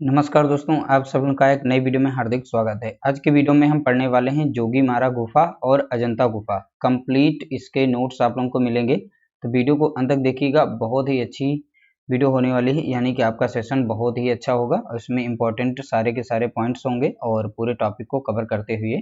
नमस्कार दोस्तों, आप सभी का एक नई वीडियो में हार्दिक स्वागत है। आज के वीडियो में हम पढ़ने वाले हैं जोगीमारा गुफा और अजंता गुफा। कंप्लीट इसके नोट्स आप लोगों को मिलेंगे, तो वीडियो को अंत तक देखिएगा। बहुत ही अच्छी वीडियो होने वाली है, यानी कि आपका सेशन बहुत ही अच्छा होगा और इसमें इंपॉर्टेंट सारे के सारे पॉइंट्स होंगे और पूरे टॉपिक को कवर करते हुए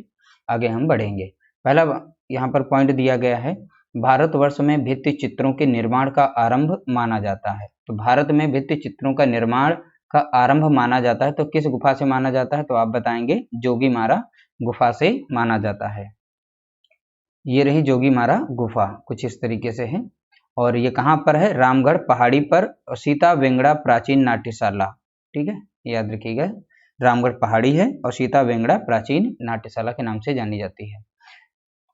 आगे हम बढ़ेंगे। पहला यहाँ पर पॉइंट दिया गया है, भारतवर्ष में भित्ति चित्रों के निर्माण का आरंभ माना जाता है। तो भारत में भित्ति चित्रों का निर्माण का आरंभ माना जाता है, तो किस गुफा से माना जाता है? तो आप बताएंगे जोगीमारा गुफा से माना जाता है। ये रही जोगीमारा गुफा, कुछ इस तरीके से है। और ये कहाँ पर है? रामगढ़ पहाड़ी पर, सीता वेंगड़ा प्राचीन नाट्यशाला। ठीक है, याद रखिएगा, रामगढ़ पहाड़ी है और सीता वेंगड़ा प्राचीन नाट्यशाला के नाम से जानी जाती है।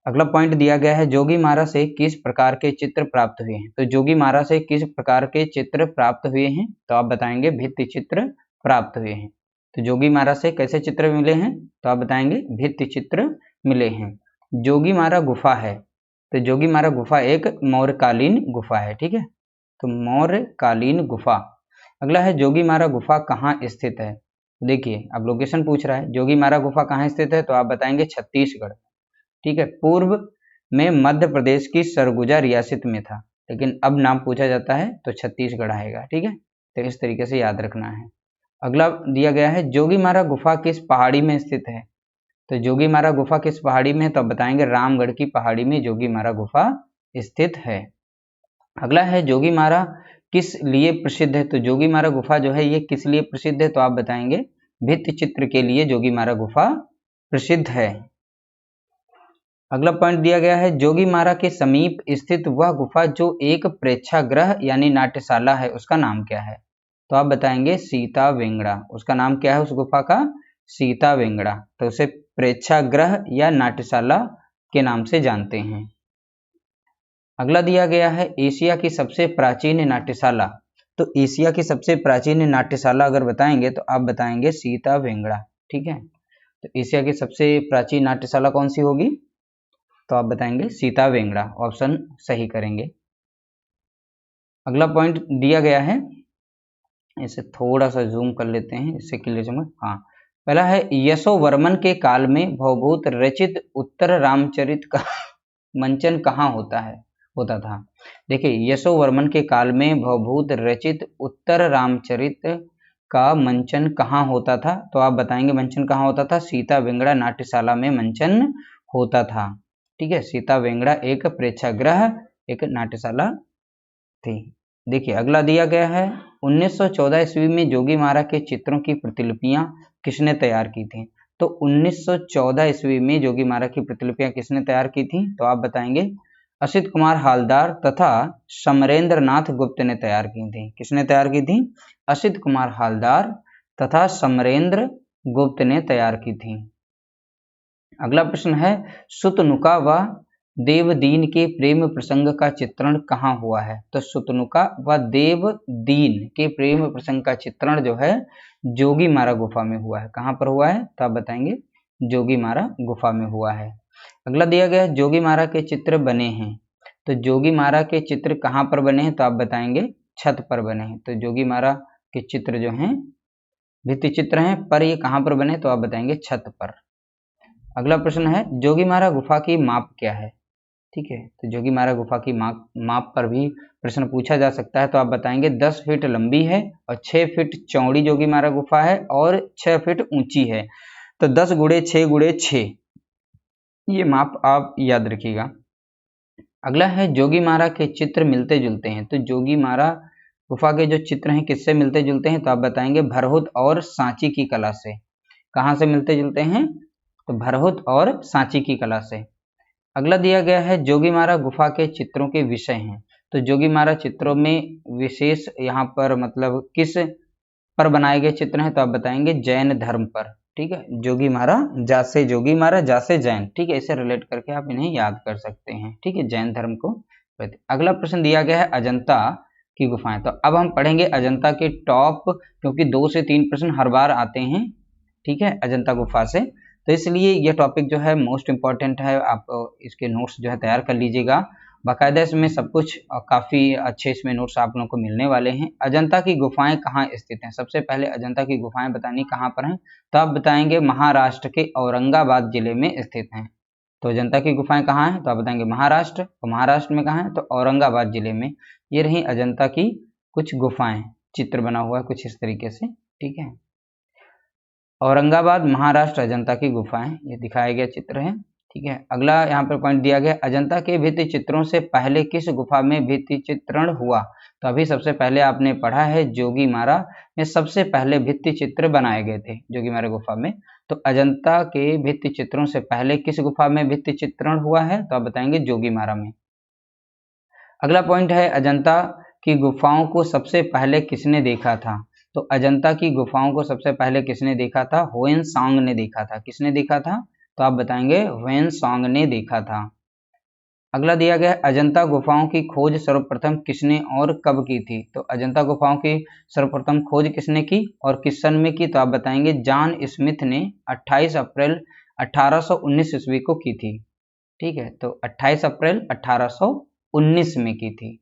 अगला पॉइंट दिया गया है, जोगीमारा से किस प्रकार के चित्र प्राप्त हुए हैं? तो जोगीमारा से किस प्रकार के चित्र प्राप्त हुए हैं? तो आप बताएंगे भित्ति चित्र प्राप्त हुए हैं। तो जोगीमारा से कैसे चित्र मिले हैं? तो आप बताएंगे भित्ति चित्र मिले हैं। जोगीमारा गुफा है, तो जोगीमारा गुफा एक मौर्यकालीन गुफा है। ठीक है, तो मौर्यकालीन गुफा। अगला है, जोगीमारा गुफा कहाँ स्थित है? देखिए, अब लोकेशन पूछ रहा है, जोगीमारा गुफा कहाँ स्थित है? तो आप बताएंगे छत्तीसगढ़। ठीक है, पूर्व में मध्य प्रदेश की सरगुजा रियासत में था, लेकिन अब नाम पूछा जाता है तो छत्तीसगढ़ आएगा। ठीक है, तो इस तरीके से याद रखना है। अगला दिया गया है, जोगीमारा गुफा किस पहाड़ी में स्थित है? तो जोगीमारा गुफा किस पहाड़ी में है? तो अब बताएंगे रामगढ़ की पहाड़ी में जोगीमारा गुफा स्थित है। अगला है, जोगीमारा किस लिए प्रसिद्ध है? तो जोगीमारा गुफा जो है ये किस लिए प्रसिद्ध है? तो आप बताएंगे भित्ति चित्र के लिए जोगीमारा गुफा प्रसिद्ध है। अगला पॉइंट दिया गया है, जोगीमारा के समीप स्थित वह गुफा जो एक प्रेक्षागृह यानी नाट्यशाला है, उसका नाम क्या है? तो आप बताएंगे सीता वेंगड़ा। उसका नाम क्या है उस गुफा का? सीता वेंगड़ा। तो उसे प्रेक्षागृह या नाट्यशाला के नाम से जानते हैं। अगला दिया गया है, एशिया की सबसे प्राचीन नाट्यशाला। तो एशिया की सबसे प्राचीन नाट्यशाला अगर बताएंगे तो आप बताएंगे सीता वेंगड़ा। ठीक है, तो एशिया की सबसे प्राचीन नाट्यशाला कौन सी होगी? तो आप बताएंगे सीता वेंगड़ा, ऑप्शन सही करेंगे। अगला पॉइंट दिया गया है, इसे थोड़ा सा जूम कर लेते हैं, इससे क्लियर समझ। हाँ, पहला है, यशोवर्मन के काल में भवभूत रचित उत्तर रामचरित का मंचन कहाँ होता था? देखिए, यशोवर्मन के काल में भवभूत रचित उत्तर रामचरित का मंचन कहाँ होता था? तो आप बताएंगे मंचन कहाँ होता था? सीता वेंगड़ा नाट्यशाला में मंचन होता था। ठीक है, सीता वेंगड़ा एक प्रेक्षागृह, एक नाट्यशाला थी। देखिए, अगला दिया गया है, 1914 ईस्वी में जोगीमारा के चित्रों की प्रतिलिपियां किसने तैयार की थी? तो 1914 ईस्वी में जोगीमारा की प्रतिलिपियां किसने तैयार की थी? तो आप बताएंगे असित कुमार हालदार तथा समरेंद्र नाथ गुप्त ने तैयार की थी। किसने तैयार की थी? असित कुमार हालदार तथा समरेंद्र गुप्त ने तैयार की थी। अगला प्रश्न है, सुतनुका व देवदीन के प्रेम प्रसंग का चित्रण कहाँ हुआ है? तो सुतनुका व देवदीन के प्रेम प्रसंग का चित्रण जो है जोगीमारा गुफा में हुआ है। कहाँ पर हुआ है? तो आप बताएंगे जोगीमारा गुफा में हुआ है। अगला दिया गया है, जोगीमारा के चित्र बने हैं। तो जोगीमारा के चित्र कहाँ पर बने हैं? तो आप बताएंगे छत पर बने हैं। तो जोगीमारा के चित्र जो हैं भित्ति चित्र हैं, पर ये कहाँ पर बने? तो आप बताएंगे छत पर। अगला प्रश्न है, जोगीमारा गुफा की माप क्या है? ठीक है, तो जोगीमारा गुफा की माप पर भी प्रश्न पूछा जा सकता है। तो आप बताएंगे 10 फीट लंबी है और 6 फीट चौड़ी जोगीमारा गुफा है और 6 फीट ऊंची है। तो 10 गुणे 6 गुणे 6, ये माप आप याद रखिएगा। अगला है, जोगीमारा के चित्र मिलते जुलते हैं। तो जोगीमारा गुफा के जो चित्र हैं किससे मिलते जुलते हैं? तो आप बताएंगे भरहुत और सांची की कला से। कहाँ से मिलते जुलते हैं? तो भरहुत और सांची की कला से। अगला दिया गया है, जोगीमारा गुफा के चित्रों के विषय हैं। तो जोगीमारा चित्रों में विशेष यहाँ पर मतलब किस पर बनाए गए चित्र हैं? तो आप बताएंगे जैन धर्म पर। ठीक है, जोगीमारा जासे जैन। ठीक है, इसे रिलेट करके आप इन्हें याद कर सकते हैं। ठीक है, जैन धर्म को। अगला प्रश्न दिया गया है, अजंता की गुफाएं। तो अब हम पढ़ेंगे अजंता के टॉप, क्योंकि 2 से 3 प्रश्न हर बार आते हैं। ठीक है, अजंता गुफा से, तो इसलिए यह टॉपिक जो है मोस्ट इम्पॉर्टेंट है। आप इसके नोट्स जो है तैयार कर लीजिएगा बाकायदा इसमें सब कुछ काफ़ी अच्छे इसमें नोट्स आप लोगों को मिलने वाले हैं। अजंता की गुफाएं कहाँ स्थित हैं? सबसे पहले अजंता की गुफाएं बतानी कहाँ पर हैं, तो आप बताएंगे महाराष्ट्र के औरंगाबाद जिले में स्थित हैं। तो अजंता की गुफाएं कहाँ हैं, तो आप बताएंगे महाराष्ट्र। तो महाराष्ट्र में कहाँ है, तो औरंगाबाद जिले में। ये रही अजंता की कुछ गुफाएं, चित्र बना हुआ है कुछ इस तरीके से, ठीक है। औरंगाबाद महाराष्ट्र अजंता की गुफाएं, ये दिखाया गया चित्र है, ठीक है। अगला यहाँ पर पॉइंट दिया गया, अजंता के भित्ति चित्रों से पहले किस गुफा में भित्ति चित्रण हुआ? तो अभी सबसे पहले आपने पढ़ा है जोगीमारा में सबसे पहले भित्ति चित्र बनाए गए थे जोगीमारा गुफा में। तो अजंता के भित्ति चित्रों से पहले किस गुफा में भित्ति चित्रण हुआ है, तो आप बताएंगे जोगीमारा में। अगला पॉइंट है, अजंता की गुफाओं को सबसे पहले किसने देखा था? तो अजंता की गुफाओं को सबसे पहले किसने देखा था? ह्वेनसांग ने देखा था। किसने देखा था? तो आप बताएंगे ह्वेनसांग ने देखा था। अगला दिया गया, अजंता गुफाओं की खोज सर्वप्रथम किसने और कब की थी? तो अजंता गुफाओं की सर्वप्रथम खोज किसने की और किस सन में की? तो आप बताएंगे जॉन स्मिथ ने 28 अप्रैल 1819 ईस्वी को की थी, ठीक है। तो 28 अप्रैल 1819 में की थी।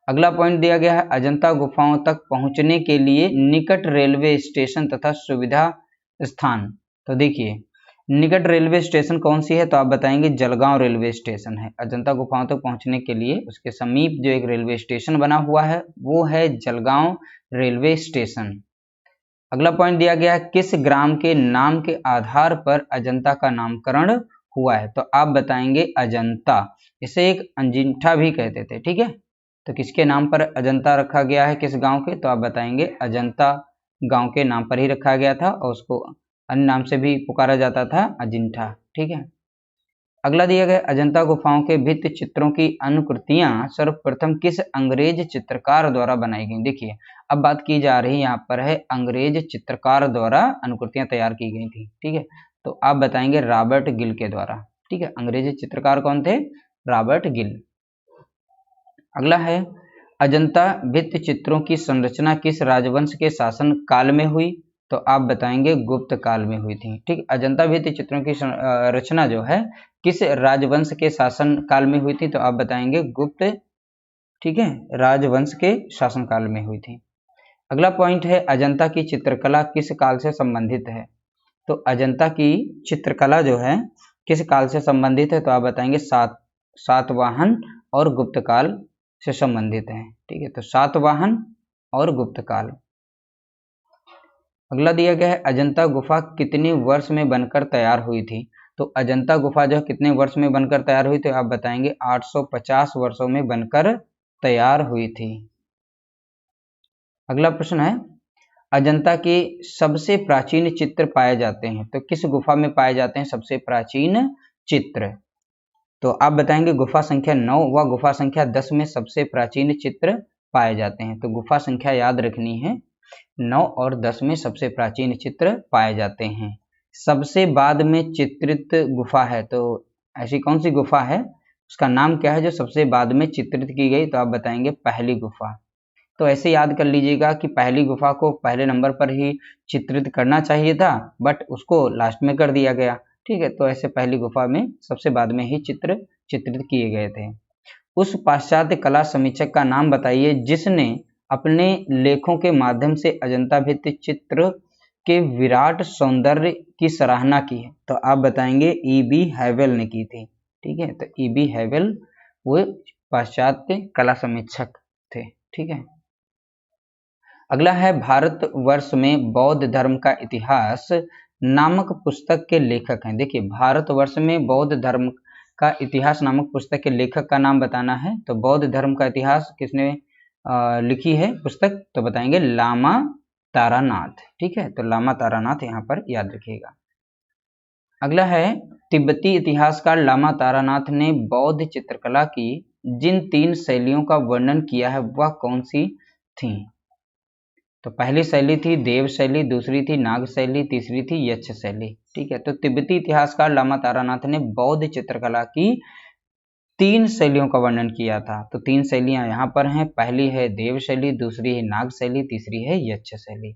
अगला पॉइंट दिया गया है, अजंता गुफाओं तक पहुंचने के लिए निकट रेलवे स्टेशन तथा सुविधा स्थान। तो देखिए निकट रेलवे स्टेशन कौन सी है, तो आप बताएंगे जलगांव रेलवे स्टेशन है। अजंता गुफाओं तक पहुंचने के लिए उसके समीप जो एक रेलवे स्टेशन बना हुआ है वो है जलगांव रेलवे स्टेशन। अगला पॉइंट दिया गया है, किस ग्राम के नाम के आधार पर अजंता का नामकरण हुआ है? तो आप बताएंगे अजंता। इसे एक अंजिठा भी कहते थे, ठीक है। तो किसके नाम पर अजंता रखा गया है, किस गांव के? तो आप बताएंगे अजंता गांव के नाम पर ही रखा गया था और उसको अन्य नाम से भी पुकारा जाता था, अजिंठा, ठीक है। अगला दिया गया, अजंता गुफाओं के भित्ति चित्रों की अनुकृतियां सर्वप्रथम किस अंग्रेज चित्रकार द्वारा बनाई गई? देखिए अब बात की जा रही यहाँ पर है अंग्रेज चित्रकार द्वारा अनुकृतियां तैयार की गई थी, ठीक है। तो आप बताएंगे रॉबर्ट गिल के द्वारा, ठीक है। अंग्रेजी चित्रकार कौन थे? रॉबर्ट गिल। अगला है, अजंता भित्ति चित्रों की संरचना किस राजवंश के शासन काल में हुई? तो आप बताएंगे गुप्त काल में हुई थी, ठीक। अजंता भित्ति चित्रों की रचना जो है किस राजवंश के शासन काल में हुई थी? तो आप बताएंगे गुप्त, ठीक है, राजवंश के शासन काल में हुई थी। अगला पॉइंट है, अजंता की चित्रकला किस काल से संबंधित है? तो अजंता की चित्रकला जो है किस काल से संबंधित है? तो आप बताएंगे सातवाहन और गुप्त काल से संबंधित है, ठीक है। तो सातवाहन और गुप्त काल। अगला दिया गया है, अजंता गुफा कितने वर्ष में बनकर तैयार हुई थी? तो अजंता गुफा जो कितने वर्ष में बनकर तैयार हुई थी? आप बताएंगे 850 वर्षों में बनकर तैयार हुई थी। अगला प्रश्न है, अजंता के सबसे प्राचीन चित्र पाए जाते हैं, तो किस गुफा में पाए जाते हैं सबसे प्राचीन चित्र? तो आप बताएंगे गुफा संख्या 9 व गुफा संख्या 10 में सबसे प्राचीन चित्र पाए जाते हैं। तो गुफा संख्या याद रखनी है, 9 और 10 में सबसे प्राचीन चित्र पाए जाते हैं। सबसे बाद में चित्रित गुफा है, तो ऐसी कौन सी गुफा है, उसका नाम क्या है जो सबसे बाद में चित्रित की गई? तो आप बताएंगे पहली गुफा। तो ऐसे याद कर लीजिएगा कि पहली गुफा को पहले नंबर पर ही चित्रित करना चाहिए था, बट उसको लास्ट में कर दिया गया, ठीक है। तो ऐसे पहली गुफा में सबसे बाद में ही चित्रित किए गए थे। उस पाश्चात्य कला समीक्षक का नाम बताइए जिसने अपने लेखों के माध्यम से अजंता भित्ति चित्र के विराट सौंदर्य की सराहना की है। तो आप बताएंगे E.B. हैवेल ने की थी, ठीक है। तो E.B. हैवेल वो पाश्चात्य कला समीक्षक थे, ठीक है। अगला है, भारतवर्ष में बौद्ध धर्म का इतिहास नामक पुस्तक के लेखक हैं। देखिए भारतवर्ष में बौद्ध धर्म का इतिहास नामक पुस्तक के लेखक का नाम बताना है। तो बौद्ध धर्म का इतिहास किसने लिखी है पुस्तक? तो बताएंगे लामा तारानाथ, ठीक है। तो लामा तारानाथ यहाँ पर याद रखिएगा। अगला है, तिब्बती इतिहासकार लामा तारानाथ ने बौद्ध चित्रकला की जिन 3 शैलियों का वर्णन किया है वह कौन सी थी? तो पहली शैली थी देव शैली, दूसरी थी नाग शैली, तीसरी थी यक्ष शैली, ठीक है। तो तिब्बती इतिहासकार लामा तारानाथ ने बौद्ध चित्रकला की 3 शैलियों का वर्णन किया था। तो 3 शैलियां यहाँ पर हैं, पहली है देव शैली, दूसरी है नाग शैली, तीसरी है यक्ष शैली।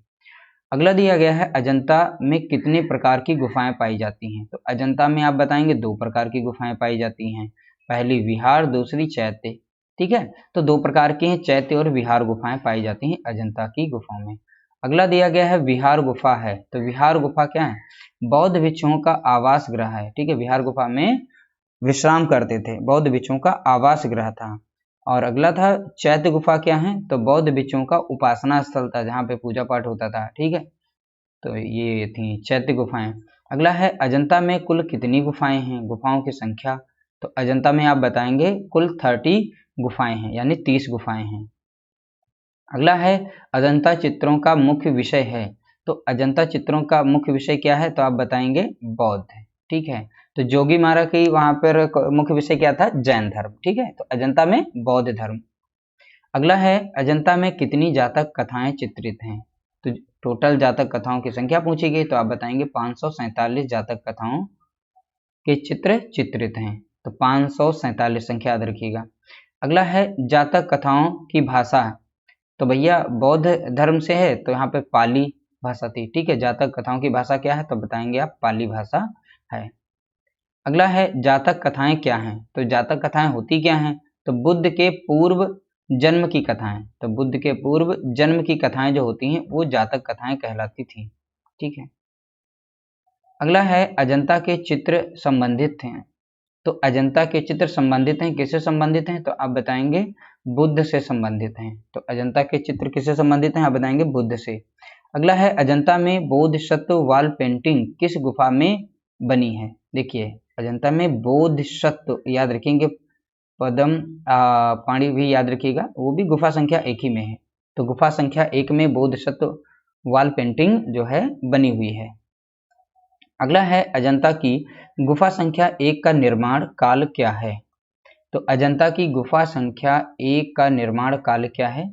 अगला दिया गया है, अजंता में कितने प्रकार की गुफाएं पाई जाती हैं? तो अजंता में आप बताएंगे 2 प्रकार की गुफाएं पाई जाती हैं। पहली विहार, दूसरी चैत्य। ठीक है, तो दो प्रकार की हैं चैत्य और विहार गुफाएं पाई जाती हैं अजंता की गुफाओं में। अगला दिया गया है विहार गुफा है। तो विहार गुफा क्या है? बौद्ध भिक्षुओं का आवास गृह है। ठीक है, विहार गुफा में विश्राम करते थे, बौद्ध भिक्षुओं का आवास गृह था। और अगला था चैत्य गुफा क्या है? तो बौद्ध भिक्षुओं का उपासना स्थल था, जहाँ पे पूजा पाठ होता था। ठीक है, तो ये थी चैत्य गुफाएं। अगला है अजंता में कुल कितनी गुफाएं हैं, गुफाओं की संख्या। तो अजंता में आप बताएंगे कुल 30 गुफाएं हैं, यानी 30 गुफाएं हैं। अगला है अजंता चित्रों का मुख्य विषय है। तो अजंता चित्रों का मुख्य विषय क्या है? तो आप बताएंगे बौद्ध। ठीक है, तो जोगी मारा की वहां पर मुख्य विषय क्या था? जैन धर्म। ठीक है, तो अजंता में बौद्ध धर्म। अगला है अजंता में कितनी जातक कथाएं चित्रित हैं। तो टोटल जातक कथाओं की संख्या पूछी गई, तो आप बताएंगे 547 जातक कथाओं के चित्र चित्रित हैं। तो 547 संख्या याद रखिएगा। अगला है जातक कथाओं की भाषा। तो भैया बौद्ध धर्म से है, तो यहाँ पे पाली भाषा थी। ठीक है, जातक कथाओं की भाषा क्या है? तो बताएंगे आप पाली भाषा है। अगला है जातक कथाएं क्या हैं। तो जातक कथाएं होती क्या हैं? तो बुद्ध के पूर्व जन्म की कथाएं। तो बुद्ध के पूर्व जन्म की कथाएं जो होती हैं वो जातक कथाएं कहलाती थी। ठीक है, अगला है अजंता के चित्र संबंधित हैं। तो अजंता के चित्र संबंधित हैं, किससे संबंधित हैं? तो आप बताएंगे बुद्ध से संबंधित हैं। तो अजंता के चित्र किससे संबंधित हैं? आप बताएंगे बुद्ध से। अगला है अजंता में बोधिसत्व वॉल पेंटिंग किस गुफा में बनी है। देखिए अजंता में बोधिसत्व याद रखेंगे, पदम पाणी भी याद रखिएगा, वो भी गुफा संख्या 1 ही में है। तो गुफा संख्या 1 में बोधिसत्व वॉल पेंटिंग जो है बनी हुई है। अगला है अजंता की गुफा संख्या 1 का निर्माण काल क्या है। तो अजंता की गुफा संख्या 1 का निर्माण काल क्या है?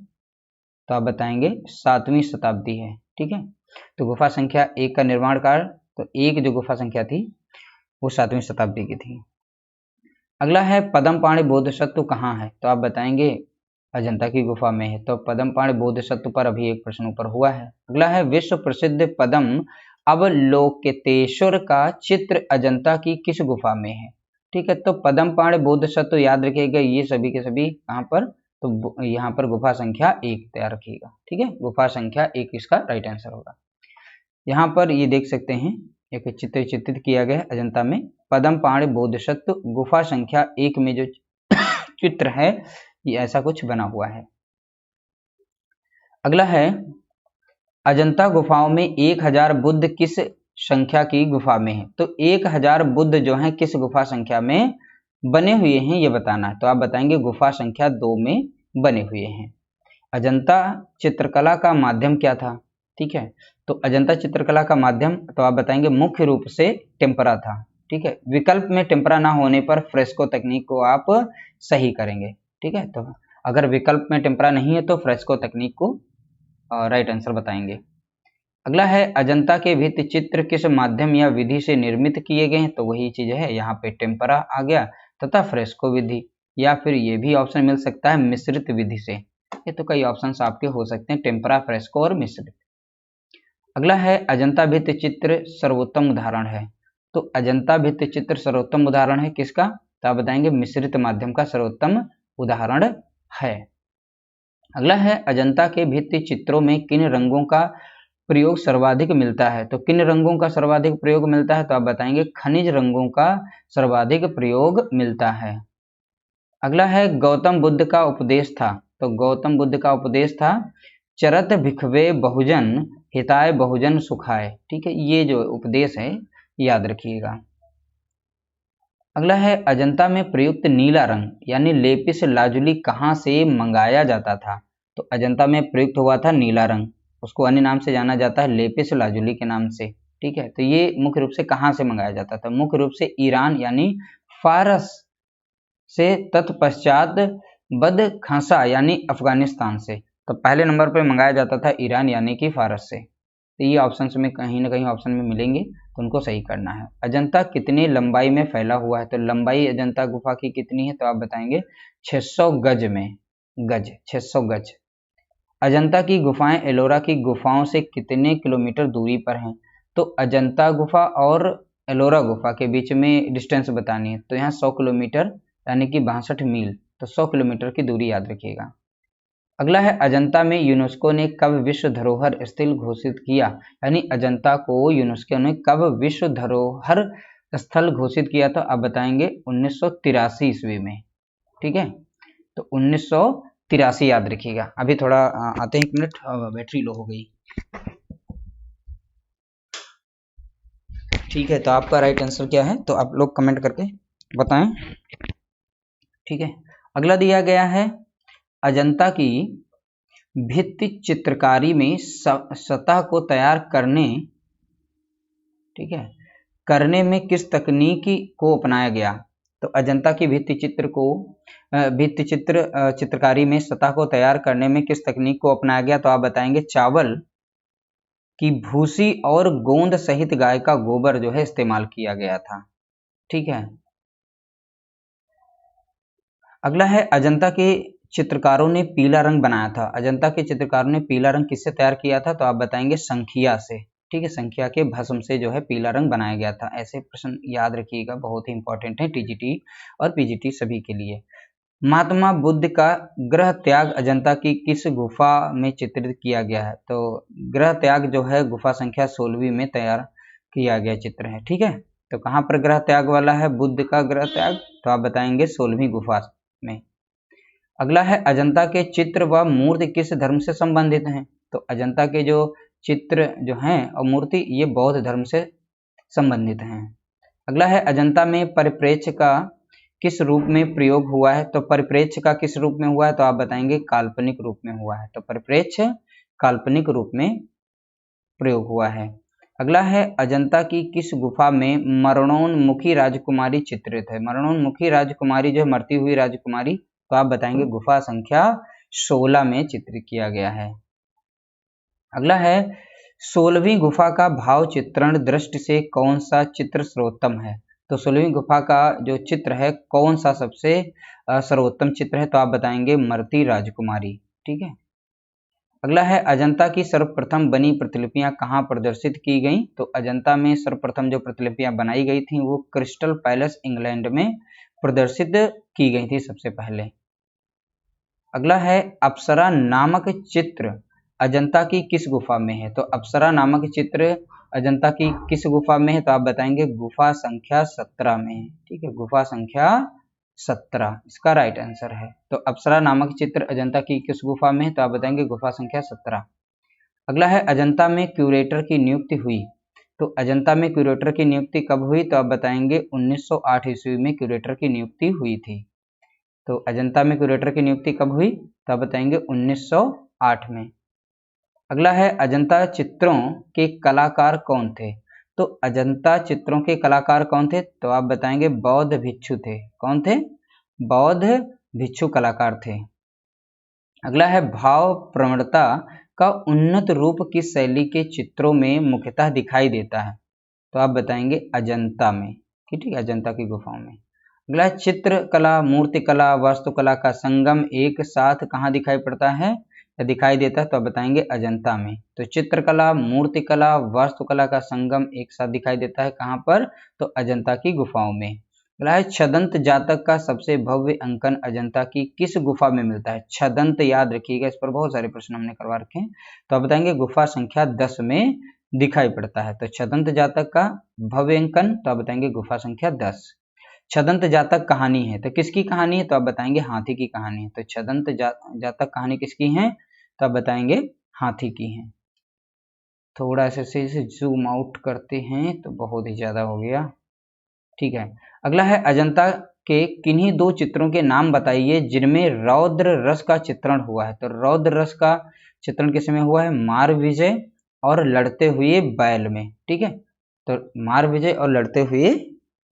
तो आप बताएंगे 7वीं शताब्दी है। ठीक है, तो गुफा संख्या 1 का निर्माण काल, तो एक जो गुफा संख्या थी वो 7वीं शताब्दी की थी। अगला है पद्मपाणि बोधिसत्व कहाँ है। तो आप बताएंगे अजंता की गुफा में है। तो पद्मपाणि बोधिसत्व पर अभी एक प्रश्न ऊपर हुआ है। अगला है विश्व प्रसिद्ध पद्म अवलोकितेश्वर का चित्र अजंता की किस गुफा में है। ठीक है, तो पद्मपाणि बोधिसत्व याद रखिएगा, ये सभी के सभी कहाँ पर? तो यहाँ पर गुफा संख्या 1 तैयार रखिएगा। ठीक है, गुफा संख्या 1 इसका राइट आंसर होगा। यहाँ पर ये देख सकते हैं एक चित्र चित्रित किया गया है अजंता में पद्मपाणि बोधिसत्व गुफा संख्या 1 में जो चित्र है ये ऐसा कुछ बना हुआ है। अगला है अजंता गुफाओं में 1000 बुद्ध किस संख्या की गुफा में है। तो 1000 बुद्ध जो हैं किस गुफा संख्या में बने हुए हैं ये बताना है। तो आप बताएंगे गुफा संख्या 2 में बने हुए हैं। अजंता चित्रकला का माध्यम क्या था। ठीक है, तो अजंता चित्रकला का माध्यम तो आप बताएंगे मुख्य रूप से टेम्परा था। ठीक है, विकल्प में टेम्परा ना होने पर फ्रेस्को तकनीक को आप सही करेंगे। ठीक है, तो अगर विकल्प में टेम्परा नहीं है तो फ्रेस्को तकनीक को राइट आंसर बताएंगे। अगला है अजंता के भित्ति चित्र किस माध्यम या विधि से निर्मित किए गए हैं। तो वही चीज है, यहाँ पे टेम्परा आ गया तथा फ्रेस्को विधि, या फिर ये भी ऑप्शन मिल सकता है मिश्रित विधि से। ये तो कई ऑप्शंस आपके हो सकते हैं, टेम्परा, फ्रेस्को और मिश्रित। अगला है अजंता भित्ति चित्र सर्वोत्तम उदाहरण है। तो अजंता भित्ति चित्र सर्वोत्तम उदाहरण है किसका। तो आप बताएंगे मिश्रित माध्यम का सर्वोत्तम उदाहरण है। अगला है अजंता के भित्ति चित्रों में किन रंगों का प्रयोग सर्वाधिक मिलता है। तो किन रंगों का सर्वाधिक प्रयोग मिलता है। तो आप बताएंगे खनिज रंगों का सर्वाधिक प्रयोग मिलता है। अगला है गौतम बुद्ध का उपदेश था। तो गौतम बुद्ध का उपदेश था चरत भिखवे बहुजन हिताय बहुजन सुखाय। ठीक है, ये जो उपदेश है याद रखिएगा। अगला है अजंता में प्रयुक्त नीला रंग यानी लेपिस लाजुली कहाँ से मंगाया जाता था। तो अजंता में प्रयुक्त हुआ था नीला रंग, उसको अन्य नाम से जाना जाता है लेपिस लाजुली के नाम से। ठीक है, तो ये मुख्य रूप से कहाँ से मंगाया जाता था। मुख्य रूप से ईरान यानी फारस से, तत्पश्चात बदखसा यानी अफगानिस्तान से। तो पहले नंबर पर मंगाया जाता था ईरान यानी कि फारस से। तो ये ऑप्शन में कहीं ना कहीं ऑप्शन में मिलेंगे, तो उनको सही करना है। अजंता कितनी लंबाई में फैला हुआ है। तो लंबाई अजंता गुफा की कितनी है। तो आप बताएंगे 600 गज में, गज 600 गज। अजंता की गुफाएं एलोरा की गुफाओं से कितने किलोमीटर दूरी पर हैं। तो अजंता गुफा और एलोरा गुफा के बीच में डिस्टेंस बतानी है। तो यहाँ 100 किलोमीटर यानी कि 62 मील, तो 100 किलोमीटर की दूरी याद रखिएगा। अगला है अजंता में यूनेस्को ने कब विश्व धरोहर स्थल घोषित किया, यानी अजंता को यूनेस्को ने कब विश्व धरोहर स्थल घोषित किया, तो आप बताएंगे 1983 ईस्वी में। ठीक है, तो 1983 याद रखिएगा। अभी थोड़ा आते हैं, 1 मिनट, बैटरी लो हो गई। ठीक है, तो आपका राइट आंसर क्या है, तो आप लोग कमेंट करके बताएं। ठीक है, अगला दिया गया है अजंता की भित्ति चित्रकारी में सतह को तैयार करने, ठीक है, करने में किस तकनीकी को अपनाया गया। तो अजंता की भित्ति चित्रकारी में सतह को तैयार करने में किस तकनीक को अपनाया गया, तो आप बताएंगे चावल की भूसी और गोंद सहित गाय का गोबर जो है इस्तेमाल किया गया था। ठीक है, अगला है अजंता के चित्रकारों ने पीला रंग बनाया था। अजंता के चित्रकारों ने पीला रंग किससे तैयार किया था, तो आप बताएंगे संखिया से। ठीक है, संख्या के भस्म से जो है पीला रंग बनाया गया था। ऐसे प्रश्न याद रखिएगा, बहुत ही इंपॉर्टेंट है टीजीटी और पीजीटी सभी के लिए। महात्मा बुद्ध का ग्रह त्याग अजंता की किस गुफा में चित्रित किया गया है, तो ग्रह त्याग जो है गुफा संख्या 16वीं में तैयार किया गया चित्र है। ठीक है, तो कहाँ पर ग्रह त्याग वाला है बुद्ध का ग्रह त्याग, तो आप बताएंगे 16वीं गुफा में। अगला है अजंता के चित्र व मूर्ति किस धर्म से संबंधित हैं, तो अजंता के जो चित्र जो हैं और मूर्ति ये बौद्ध धर्म से संबंधित हैं। अगला है अजंता में परिप्रेक्ष्य का किस रूप में प्रयोग हुआ है, तो परिप्रेक्ष्य का किस रूप में हुआ है, तो आप बताएंगे काल्पनिक रूप में हुआ है। तो परिप्रेक्ष्य काल्पनिक रूप में प्रयोग हुआ है। अगला है अजंता की किस गुफा में मरणोन्मुखी राजकुमारी चित्रित है। मरणोन्मुखी राजकुमारी जो मरती हुई राजकुमारी, तो आप बताएंगे गुफा संख्या 16 में चित्रित किया गया है। अगला है 16वीं गुफा का भाव चित्रण दृष्टि से कौन सा चित्र सर्वोत्तम है, तो 16वीं गुफा का जो चित्र है कौन सा सबसे सर्वोत्तम चित्र है, तो आप बताएंगे मरती राजकुमारी। ठीक है, अगला है अजंता की सर्वप्रथम बनी प्रतिलिपियां कहाँ प्रदर्शित की गई, तो अजंता में सर्वप्रथम जो प्रतिलिपियां बनाई गई थी वो क्रिस्टल पैलेस इंग्लैंड में प्रदर्शित की गई थी सबसे पहले। अगला है अप्सरा नामक चित्र अजंता की किस गुफा में है, तो अप्सरा नामक चित्र अजंता की किस गुफा में है, तो आप बताएंगे गुफा संख्या 17 में है। ठीक है, गुफा संख्या 17 इसका राइट आंसर है। तो अप्सरा नामक चित्र अजंता की किस गुफा में है, तो आप बताएंगे गुफा संख्या 17। अगला है अजंता में क्यूरेटर की नियुक्ति हुई, तो अजंता में क्यूरेटर की नियुक्ति कब हुई, तो आप बताएंगे 1908 ईस्वी में क्यूरेटर की नियुक्ति हुई थी। तो अजंता में क्यूरेटर की नियुक्ति कब हुई, तो आप बताएंगे 1908 में। अगला है अजंता चित्रों के कलाकार कौन थे, तो अजंता चित्रों के कलाकार कौन थे, तो आप बताएंगे बौद्ध भिक्षु थे। कौन थे, बौद्ध भिक्षु कलाकार थे। अगला है भाव प्रवणता का उन्नत रूप किस शैली के चित्रों में मुख्यतः दिखाई देता है, तो आप बताएंगे अजंता में। ठीक है, अजंता की गुफाओं में। अगला है चित्रकला मूर्तिकला वास्तुकला का संगम एक साथ कहाँ दिखाई पड़ता है या दिखाई देता है, तो आप बताएंगे अजंता में। तो चित्रकला मूर्तिकला वास्तुकला का संगम एक साथ दिखाई देता है कहाँ पर, तो अजंता की गुफाओं में। अगला है छदंत जातक का सबसे भव्य अंकन अजंता की किस गुफा में मिलता है। छदंत याद रखिएगा, इस पर बहुत सारे प्रश्न हमने करवा रखे हैं। तो आप बताएंगे गुफा संख्या 10 में दिखाई पड़ता है। तो छदंत जातक का भव्य अंकन, तो आप बताएंगे गुफा संख्या 10। छदंत जातक कहानी है, तो किसकी कहानी है, तो आप बताएंगे हाथी की कहानी है। तो छदंत जातक कहानी किसकी है, तो आप बताएंगे हाथी की है। थोड़ा ऐसे जूम आउट करते हैं तो बहुत ही ज्यादा हो गया। ठीक है, अगला है अजंता के किन्हीं दो चित्रों के नाम बताइए जिनमें रौद्र रस का चित्रण हुआ है। तो रौद्र रस का चित्रण किसमें हुआ है, मार विजय और लड़ते हुए बैल में। ठीक है, तो मार विजय और लड़ते हुए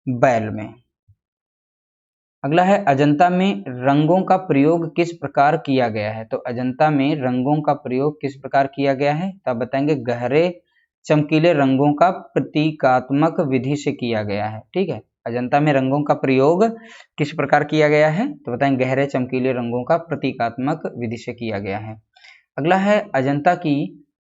बैल में। अगला है अजंता में रंगों का प्रयोग किस प्रकार किया गया है, तो अजंता में रंगों का प्रयोग किस प्रकार किया गया है, तो आप बताएंगे गहरे चमकीले रंगों का प्रतीकात्मक विधि से किया गया है। ठीक है, अजंता में रंगों का प्रयोग किस प्रकार किया गया है, तो बताएंगे गहरे चमकीले रंगों का प्रतीकात्मक विधि से किया गया है। अगला है अजंता की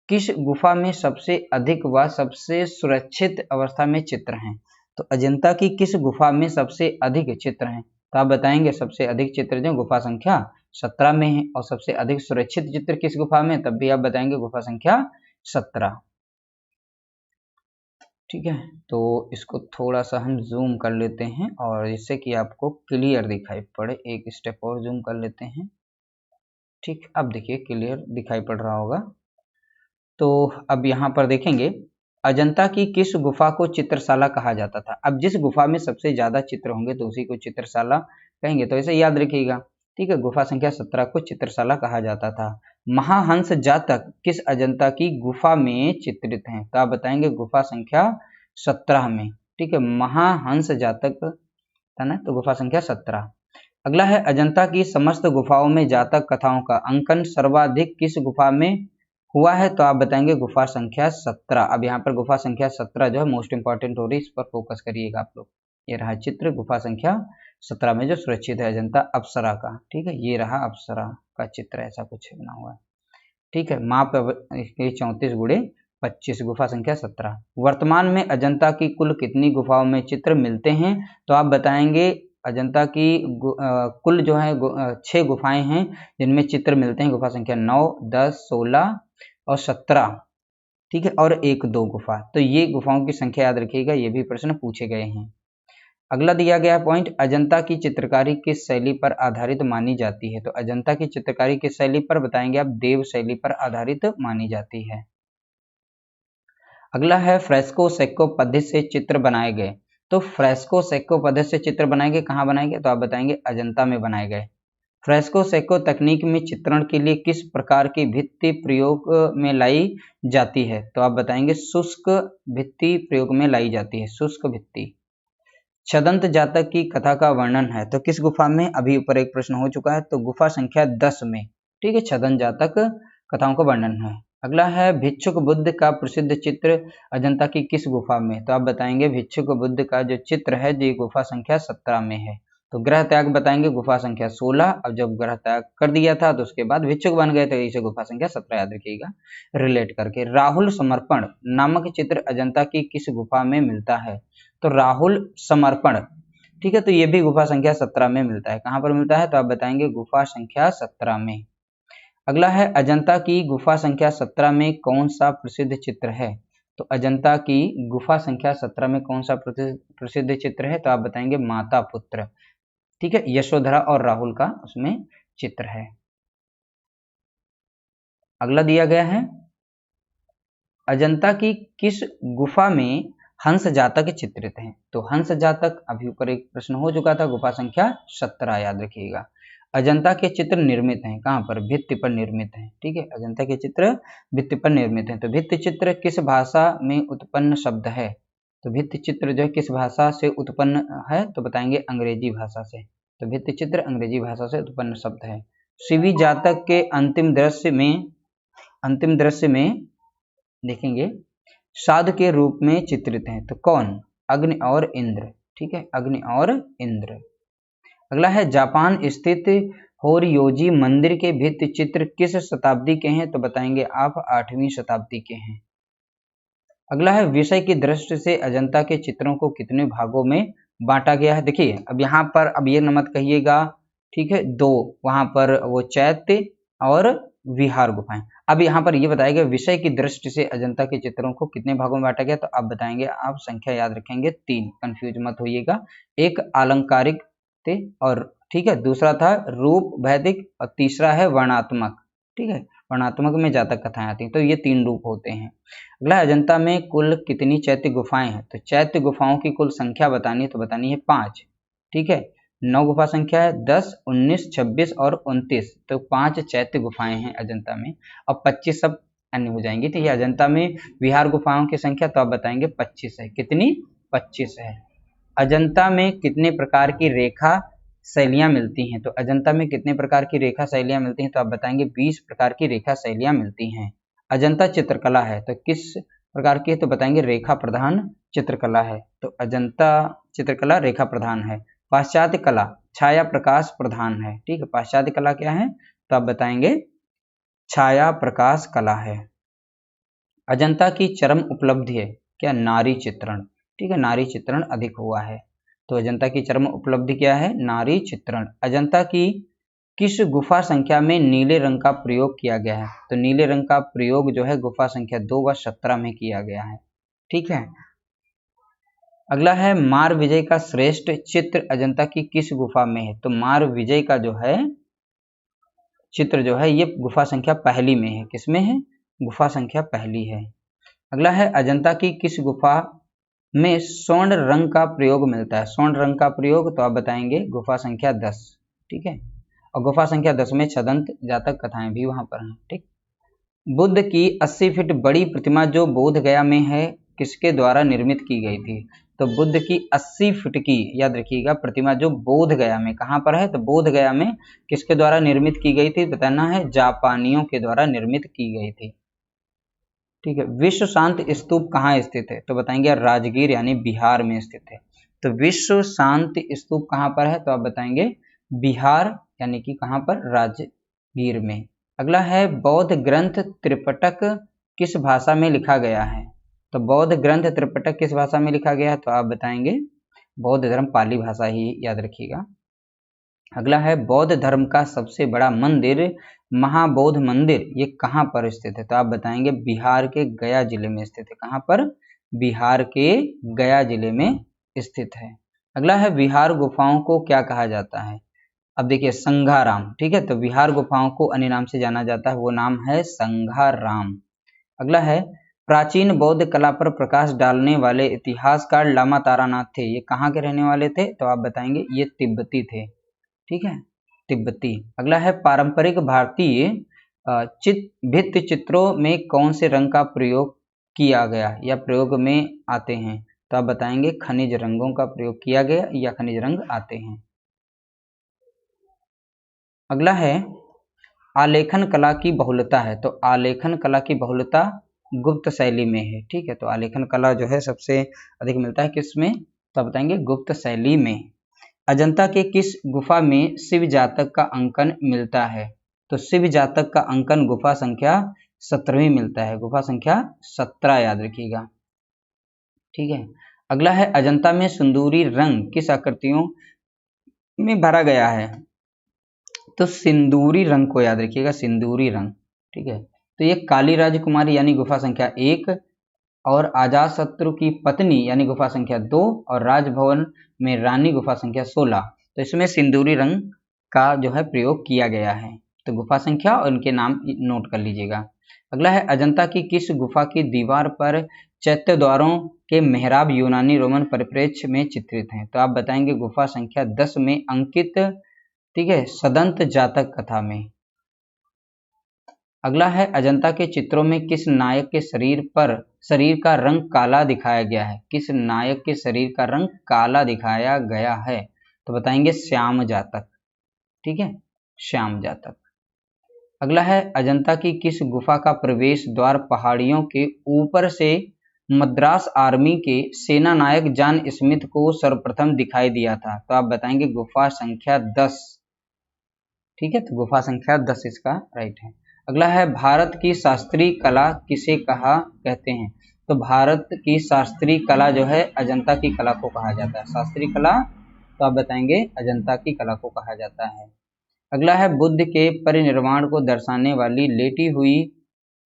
किस गुफा में सबसे अधिक व सबसे सुरक्षित अवस्था में चित्र हैं, तो अजंता की किस गुफा में सबसे अधिक चित्र हैं, तो आप बताएंगे सबसे अधिक चित्र जो गुफा संख्या 17 में है। और सबसे अधिक सुरक्षित चित्र किस गुफा में, तब भी आप बताएंगे गुफा संख्या 17। ठीक है, तो इसको थोड़ा सा हम जूम कर लेते हैं और जिससे कि आपको क्लियर दिखाई पड़े। एक स्टेप और जूम कर लेते हैं। ठीक, अब देखिए क्लियर दिखाई पड़ रहा होगा। तो अब यहाँ पर देखेंगे अजंता की किस गुफा को चित्रशाला कहा जाता था। अब जिस गुफा में सबसे ज्यादा चित्र होंगे तो उसी को चित्रशाला कहेंगे, तो ऐसे याद रखिएगा। ठीक है, गुफा संख्या 17 को चित्रशाला कहा जाता था। महाहंस जातक किस अजंता की गुफा में चित्रित हैं, तो आप बताएंगे गुफा संख्या 17 में। ठीक है, महाहंस जातक था ना, तो गुफा संख्या 17। अगला है अजंता की समस्त गुफाओं में जातक कथाओं का अंकन सर्वाधिक किस गुफा में हुआ है, तो आप बताएंगे गुफा संख्या 17। अब यहाँ पर गुफा संख्या 17 जो है मोस्ट इंपॉर्टेंट हो रही है, इस पर फोकस करिएगा आप लोग। ये रहा चित्र गुफा संख्या 17 में जो सुरक्षित है अजंता अप्सरा का। ठीक है, ये रहा अप्सरा का चित्र, ऐसा कुछ बना हुआ है। ठीक है, माप 34x25, गुफा संख्या 17। वर्तमान में अजंता की कुल कितनी गुफाओं में चित्र मिलते हैं, तो आप बताएंगे अजंता की कुल जो है 6 गुफाएं हैं जिनमें चित्र मिलते हैं। गुफा संख्या 9, 10, 16 और 17। ठीक है, और 1-2 गुफा। तो ये गुफाओं की संख्या याद रखिएगा, ये भी प्रश्न पूछे गए हैं। अगला दिया गया पॉइंट, अजंता की चित्रकारी किस शैली पर आधारित मानी जाती है, तो अजंता की चित्रकारी किस शैली पर बताएंगे आप, देव शैली पर आधारित मानी जाती है। अगला है फ्रेस्को सेक्को पद्धति से चित्र बनाए गए, तो फ्रेस्को सेक्को पद्धति से चित्र बनाए गए कहाँ बनाए गए, तो आप बताएंगे अजंता में बनाए गए। फ्रेस्को सेक्को तकनीक में चित्रण के लिए किस प्रकार की भित्ति प्रयोग में लाई जाती है, तो आप बताएंगे शुष्क भित्ति प्रयोग में लाई जाती है, शुष्क भित्ति। छदंत जातक की कथा का वर्णन है, तो किस गुफा में, अभी ऊपर एक प्रश्न हो चुका है, तो गुफा संख्या 10 में। ठीक है, छदंत जातक कथाओं का वर्णन है। अगला है भिक्षुक बुद्ध का प्रसिद्ध चित्र अजंता की किस गुफा में, तो आप बताएंगे भिक्षुक बुद्ध का जो चित्र है ये गुफा संख्या 17 में है। तो ग्रह त्याग बताएंगे गुफा संख्या 16। अब जब ग्रह त्याग कर दिया था तो उसके बाद भिक्षुक बन गए, तो इसे गुफा संख्या 17 याद रखिएगा रिलेट करके। राहुल समर्पण नामक चित्र अजंता की किस गुफा में मिलता है, तो राहुल समर्पण। ठीक है, तो ये भी गुफा संख्या 17 में मिलता है। कहाँ पर मिलता है, तो आप बताएंगे गुफा संख्या 17 में। अगला है अजंता की गुफा संख्या 17 में कौन सा प्रसिद्ध चित्र है, तो अजंता की गुफा संख्या 17 में कौन सा प्रसिद्ध चित्र है, तो आप बताएंगे माता पुत्र। ठीक है, यशोधरा और राहुल का उसमें चित्र है। अगला दिया गया है अजंता की किस गुफा में हंस जातक चित्रित हैं, तो हंस जातक अभी ऊपर एक प्रश्न हो चुका था, गुफा संख्या 17 याद रखिएगा। अजंता के चित्र निर्मित हैं कहाँ पर, भित्ति पर निर्मित हैं। ठीक है, अजंता के चित्र भित्ति पर निर्मित हैं। तो भित्ति चित्र किस भाषा में उत्पन्न शब्द है, तो भित्ति चित्र जो है किस भाषा से उत्पन्न है, तो बताएंगे अंग्रेजी भाषा से। तो भित्ति चित्र अंग्रेजी भाषा से उत्पन्न शब्द है। शिवी जातक के अंतिम दृश्य में देखेंगे साधु के रूप में चित्रित हैं, तो कौन, अग्नि और इंद्र। ठीक है, अग्नि और इंद्र। अगला है जापान स्थित होरियोजी मंदिर के भित्ति चित्र किस शताब्दी के हैं, तो बताएंगे आप 8वीं शताब्दी के हैं। अगला है विषय की दृष्टि से अजंता के चित्रों को कितने भागों में बांटा गया है। देखिए अब यहाँ पर अब ये मत कहिएगा, ठीक है, 2 वहां पर वो चैत्य और विहार गुफाएं। अब यहाँ पर ये बताया गया विषय की दृष्टि से अजंता के चित्रों को कितने भागों में बांटा गया, तो आप बताएंगे आप संख्या याद रखेंगे 3, कंफ्यूज मत होइएगा। एक अलंकारिक थे और ठीक है, दूसरा था रूप वैदिक और तीसरा है वर्णात्मक। ठीक है, वर्णात्मक में जातक कथाएं आती हैं, तो ये 3 रूप होते हैं। अगला अजंता में कुल कितनी चैत्य गुफाएं हैं, तो चैत्य गुफाओं की कुल संख्या बतानी है, तो बतानी है 5। ठीक है, 9 गुफा संख्या है, 10, 19, 26 और 29, तो 5 चैत्य गुफाएं हैं अजंता में और 25 सब अन्य हो जाएंगी। तो ये अजंता में विहार गुफाओं की संख्या तो आप बताएंगे 25 है। कितनी, 25 है। अजंता में कितने प्रकार की रेखा शैलियां मिलती हैं, तो अजंता में कितने प्रकार की रेखा शैलियां मिलती हैं, तो आप बताएंगे 20 प्रकार की रेखा शैलियां मिलती हैं। अजंता चित्रकला है तो किस प्रकार की है, तो बताएंगे रेखा प्रधान चित्रकला है। तो अजंता चित्रकला रेखा प्रधान है। पाश्चात्य कला छाया प्रकाश प्रधान है। ठीक है, पाश्चात्य कला क्या है, तो आप बताएंगे छाया प्रकाश कला है। अजंता की चरम उपलब्धि है क्या, नारी चित्रण। ठीक है, नारी चित्रण अधिक हुआ है। तो अजंता की चरम उपलब्धि क्या है? नारी चित्रण। अजंता की किस गुफा संख्या में नीले रंग का प्रयोग किया गया है? तो नीले रंग का प्रयोग जो है गुफा संख्या 2 व 17 में किया गया है। ठीक है। अगला है मार विजय का श्रेष्ठ चित्र अजंता की किस गुफा में है? तो मार विजय का जो है चित्र जो है ये गुफा संख्या पहली में है। किसमें है? गुफा संख्या पहली है। अगला है अजंता की किस गुफा में स्वर्ण रंग का प्रयोग मिलता है? स्वर्ण रंग का प्रयोग तो आप बताएंगे गुफा संख्या 10। ठीक है। और गुफा संख्या 10 में छदंत जातक कथाएं भी वहां पर हैं। ठीक। बुद्ध की 80 फीट बड़ी प्रतिमा जो बोध गया में है किसके द्वारा निर्मित की गई थी? तो बुद्ध की 80 फीट की, याद रखिएगा, प्रतिमा जो बोध गया में, कहां पर है? तो बोध गया में किसके द्वारा निर्मित की गई थी? बताना है, जापानियों के द्वारा निर्मित की गई थी। ठीक है। विश्व शांत स्तूप कहाँ स्थित है? तो बताएंगे राजगीर यानी बिहार में स्थित है। तो विश्व शांत स्तूप कहाँ पर है? तो आप बताएंगे बिहार यानी कि कहाँ पर? राजगीर में। अगला है बौद्ध ग्रंथ त्रिपिटक किस भाषा में लिखा गया है? तो बौद्ध ग्रंथ त्रिपिटक किस भाषा में लिखा गया है? तो आप बताएंगे बौद्ध धर्म पाली भाषा ही, याद रखिएगा। अगला है बौद्ध धर्म का सबसे बड़ा मंदिर महाबोध मंदिर ये कहाँ पर स्थित है? तो आप बताएंगे बिहार के गया जिले में स्थित है। कहाँ पर? बिहार के गया जिले में स्थित है। अगला है विहार गुफाओं को क्या कहा जाता है? अब देखिए संघाराम। ठीक है। तो विहार गुफाओं को अन्य नाम से जाना जाता है, वो नाम है संघाराम। अगला है प्राचीन बौद्ध कला पर प्रकाश डालने वाले इतिहासकार लामा तारानाथ थे, ये कहाँ के रहने वाले थे? तो आप बताएंगे ये तिब्बती थे। ठीक है, तिब्बती। अगला है पारंपरिक भारतीय भित्ति चित्रों में कौन से रंग का प्रयोग किया गया या प्रयोग में आते हैं? तो आप बताएंगे खनिज रंगों का प्रयोग किया गया या खनिज रंग आते हैं। अगला है आलेखन कला की बहुलता है, तो आलेखन कला की बहुलता गुप्त शैली में है। ठीक है। तो आलेखन कला जो है सबसे अधिक मिलता है किसमें? तो बताएंगे गुप्त शैली में। अजंता के किस गुफा में शिव जातक का अंकन मिलता है? तो शिव जातक का अंकन गुफा संख्या 17 मिलता है। गुफा संख्या 17 याद रखिएगा। ठीक है। अगला है अजंता में सिंदूरी रंग किस आकृतियों में भरा गया है? तो सिंदूरी रंग को याद रखिएगा, सिंदूरी रंग। ठीक है। तो ये काली राजकुमारी यानी गुफा संख्या 1 और अजातशत्रु की पत्नी यानी गुफा संख्या 2 और राजभवन में रानी गुफा संख्या 16। तो इसमें सिंदूरी रंग का जो है प्रयोग किया गया है। तो गुफा संख्या और इनके नाम नोट कर लीजिएगा। अगला है अजंता की किस गुफा की दीवार पर चैत्य द्वारों के मेहराब यूनानी रोमन परिप्रेक्ष्य में चित्रित हैं? तो आप बताएंगे गुफा संख्या 10 में अंकित। ठीक है, सदंत जातक कथा में। अगला है अजंता के चित्रों में किस नायक के शरीर का रंग काला दिखाया गया है? किस नायक के शरीर का रंग काला दिखाया गया है? तो बताएंगे श्याम जातक। ठीक है, श्याम जातक। अगला है अजंता की किस गुफा का प्रवेश द्वार पहाड़ियों के ऊपर से मद्रास आर्मी के सेना नायक जॉन स्मिथ को सर्वप्रथम दिखाई दिया था? तो आप बताएंगे गुफा संख्या 10। ठीक है। तो गुफा संख्या 10 इसका राइट है। अगला है भारत की शास्त्रीय कला किसे कहते हैं? तो भारत की शास्त्रीय कला जो है अजंता की कला को कहा जाता है। शास्त्रीय कला तो आप बताएंगे अजंता की कला को कहा जाता है। अगला है बुद्ध के परिनिर्वाण को दर्शाने वाली लेटी हुई,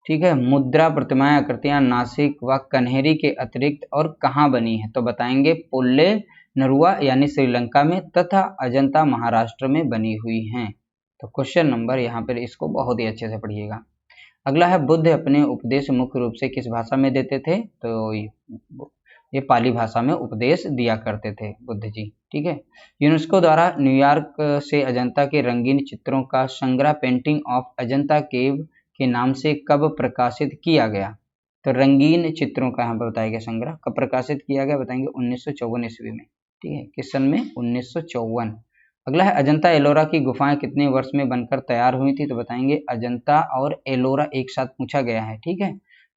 ठीक है, मुद्रा प्रतिमाएं आकृतियां नासिक व कन्हेरी के अतिरिक्त और कहाँ बनी है? तो बताएंगे पोल्ले नरुआ यानी श्रीलंका में तथा अजंता महाराष्ट्र में बनी हुई हैं। तो क्वेश्चन नंबर यहाँ पर इसको बहुत ही अच्छे से पढ़िएगा। अगला है बुद्ध अपने उपदेश मुख्य रूप से किस भाषा में देते थे? तो ये पाली भाषा में उपदेश दिया करते थे बुद्ध जी। ठीक है। यूनेस्को द्वारा न्यूयॉर्क से अजंता के रंगीन चित्रों का संग्रह पेंटिंग ऑफ अजंता केव के नाम से कब प्रकाशित किया गया? तो रंगीन चित्रों का यहाँ पर बताया गया संग्रह कब प्रकाशित किया गया? बताएंगे 1954 ईस्वी में। ठीक है, किस सन में? 1954। अगला है अजंता एलोरा की गुफाएं कितने वर्ष में बनकर तैयार हुई थी? तो बताएंगे अजंता और एलोरा एक साथ पूछा गया है। ठीक है,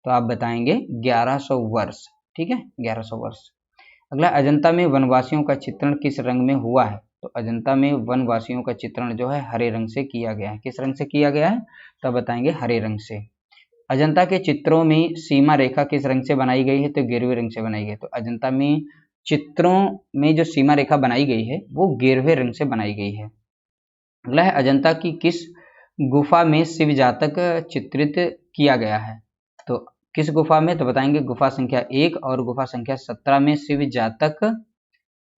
तो आप बताएंगे 1100 वर्ष। ठीक है, 1100 वर्ष। अगला अजंता में वनवासियों का चित्रण किस रंग में हुआ है? तो अजंता में वनवासियों का चित्रण जो है हरे रंग से किया गया है। किस रंग से किया गया है? तो बताएंगे हरे रंग से। अजंता के चित्रों में सीमा रेखा किस रंग से बनाई गई है? तो गेरुए रंग से बनाई गई है। तो अजंता में चित्रों में जो सीमा रेखा बनाई गई है वो गेरुए रंग से बनाई गई है। अगला है अजंता की किस गुफा में शिव जातक चित्रित किया गया है। तो किस गुफा में, तो बताएंगे गुफा संख्या 1 और गुफा संख्या 17 में शिव जातक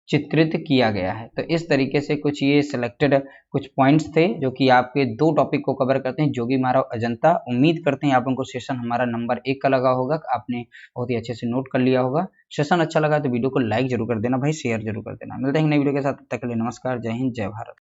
चित्रित किया गया है। तो इस तरीके से कुछ ये सिलेक्टेड कुछ पॉइंट्स थे जो कि आपके 2 टॉपिक को कवर करते हैं, जोगीमारा और अजंता। उम्मीद करते हैं आप लोगों को सेशन हमारा नंबर 1 का लगा होगा, आपने बहुत ही अच्छे से नोट कर लिया होगा। सेशन अच्छा लगा तो वीडियो को लाइक जरूर कर देना भाई, शेयर जरूर कर देना। मिलते हैं नई वीडियो के साथ, तब तक के लिए नमस्कार, जय हिंद, जय भारत।